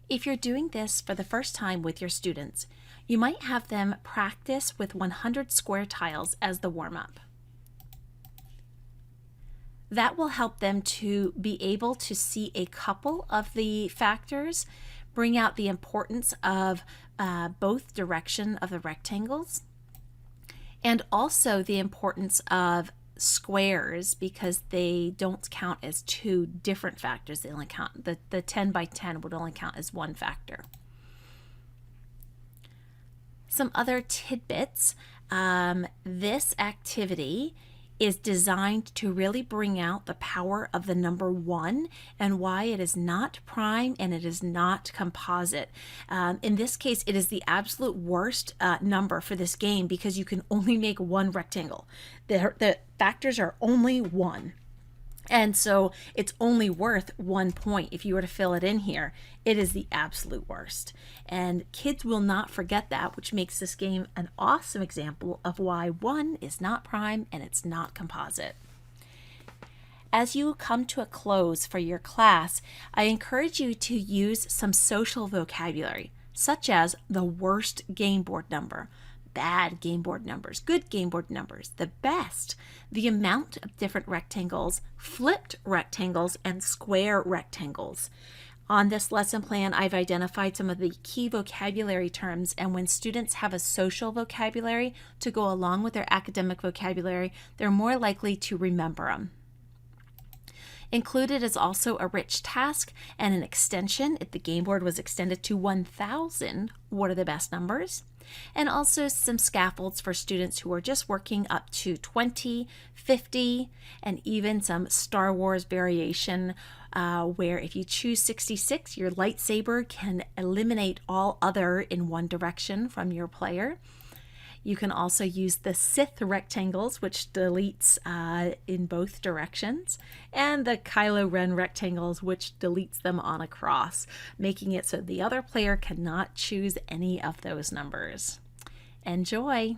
If you're doing this for the first time with your students, you might have them practice with 100 square tiles as the warm-up. That will help them to be able to see a couple of the factors, bring out the importance of both direction of the rectangles, and also the importance of squares because they don't count as two different factors. They only count, the 10 by 10 would only count as one factor. Some other tidbits. This activity is designed to really bring out the power of the number 1 and why it is not prime and it is not composite. In this case, it is the absolute worst number for this game because you can only make one rectangle. The factors are only 1. And so it's only worth 1 point. If you were to fill it in here, it is the absolute worst. And kids will not forget that, which makes this game an awesome example of why 1 is not prime and it's not composite. As you come to a close for your class, I encourage you to use some social vocabulary, such as the worst game board number, bad game board numbers, good game board numbers, the best, the amount of different rectangles, flipped rectangles, and square rectangles. On this lesson plan, I've identified some of the key vocabulary terms, and when students have a social vocabulary to go along with their academic vocabulary, they're more likely to remember them. Included is also a rich task and an extension. If the game board was extended to 1,000, what are the best numbers? And also some scaffolds for students who are just working up to 20, 50, and even some Star Wars variation where if you choose 66, your lightsaber can eliminate all other in one direction from your player. You can also use the Sith rectangles, which deletes in both directions, and the Kylo Ren rectangles, which deletes them on a cross, making it so the other player cannot choose any of those numbers. Enjoy!